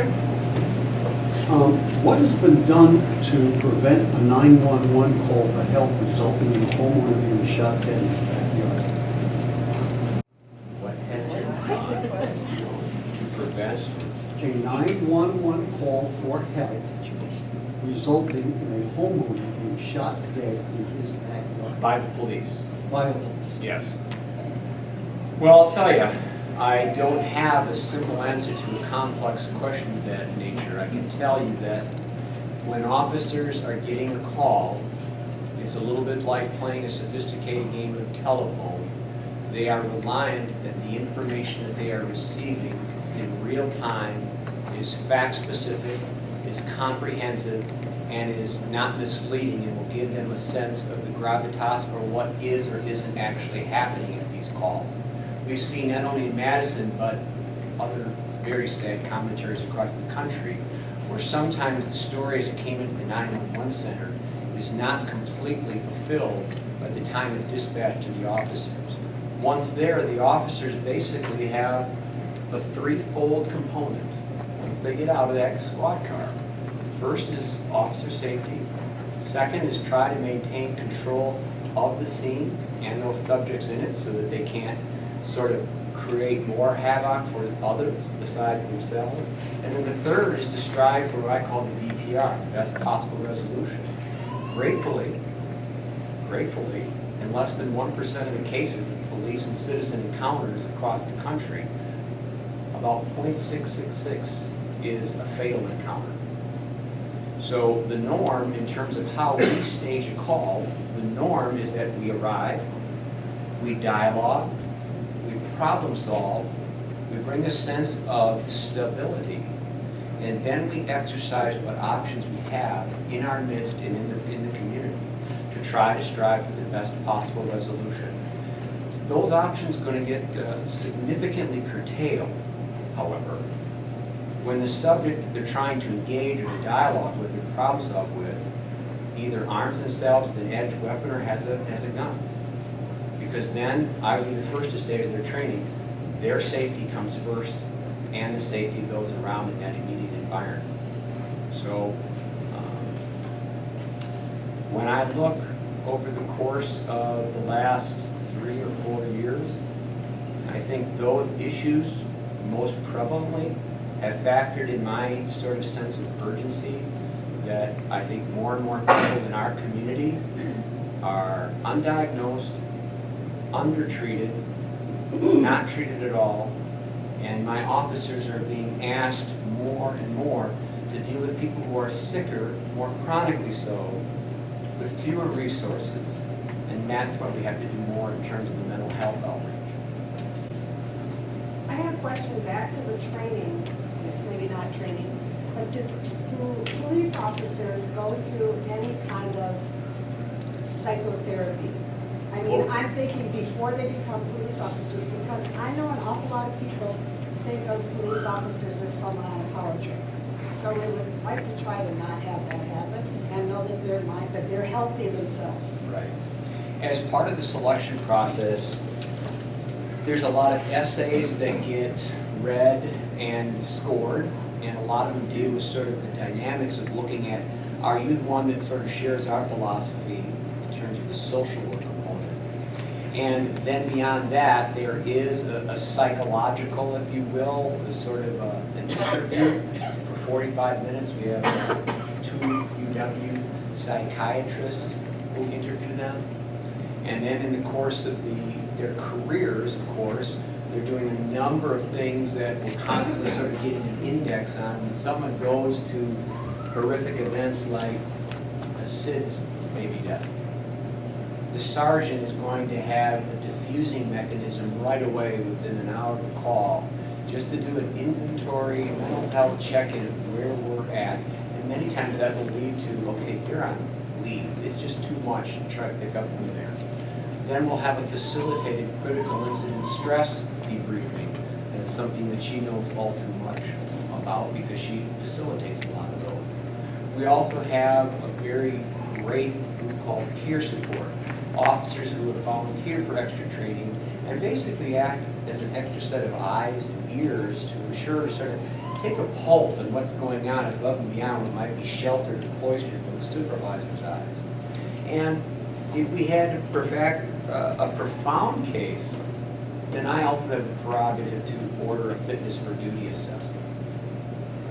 sir. What has been done to prevent a 911 call for help resulting in a homeowner being shot dead in his backyard? What has been to prevent? A 911 call for help resulting in a homeowner being shot dead in his backyard By the police. by a police. Yes. Well, I'll tell you, I don't have a simple answer to a complex question of that nature. I can tell you that when officers are getting a call, it's a little bit like playing a sophisticated game of telephone. They are reliant that the information that they are receiving in real time is fact-specific, is comprehensive, and is not misleading, and will give them a sense of the gravitas or what is or isn't actually happening at these calls. We've seen not only in Madison, but other very sad commentaries across the country, where sometimes the story as it came into the 911 center is not completely fulfilled by the time it's dispatched to the officers. Once there, the officers basically have a threefold component once they get out of that squad car. First is officer safety. Second is try to maintain control of the scene and those subjects in it so that they can't sort of create more havoc for others besides themselves. And then the third is to strive for what I call the BPR, the best possible resolution. Gratefully, in less than 1% of the cases of police and citizen encounters across the country, about 0.666 is a fatal encounter. So the norm in terms of how we stage a call, the norm is that we arrive, we dialogue, we problem solve, we bring a sense of stability, and then we exercise what options we have in our midst and in the community to try to strive for the best possible resolution. Those options are going to get significantly curtailed, however, when the subject that they're trying to engage or dialogue with or problem solve with either arms themselves with an edged weapon or has a gun. Because then, I would be the first to say as they're training, their safety comes first and the safety of those around in that immediate environment. So, when I look over the course of the last 3 or 4 years, I think those issues most prevalently have factored in my sort of sense of urgency that I think more and more people in our community are undiagnosed, undertreated, not treated at all, and my officers are being asked more and more to deal with people who are sicker, more chronically so, with fewer resources, and that's what we have to do more in terms of the mental health outreach. I have a question back to the training, it's maybe not training, but do police officers go through any kind of psychotherapy? I mean, I'm thinking before they become police officers, because I know an awful lot of people think of police officers as someone on a power trip. So we would like to try to not have that happen and know that they're healthy themselves. Right. As part of the selection process, there's a lot of essays that get read and scored, and a lot of them deal with sort of the dynamics of looking at, are you the one that sort of shares our philosophy in terms of the social work component? And then beyond that, there is a psychological, if you will, a sort of an interview for 45 minutes. We have 2 UW psychiatrists who interview them. And then in the course of their careers, of course, they're doing a number of things that will constantly sort of get an index on. When someone goes to horrific events like a SIDS baby death, the sergeant is going to have a diffusing mechanism right away within an hour of the call just to do an inventory, mental health check-in of where we're at. And many times that will lead to, okay, you're on leave. It's just too much to try to pick up from there. Then we'll have a facilitated critical incident stress debriefing. That's something that she knows all too much about because she facilitates a lot of those. We also have a very great group called peer support. Officers who have volunteered for extra training and basically act as an extra set of eyes and ears to ensure sort of take a pulse on what's going on above and beyond what might be sheltered or cloistered from the supervisor's eyes. And if we had a profound case, then I also have the prerogative to order a fitness for duty assessment.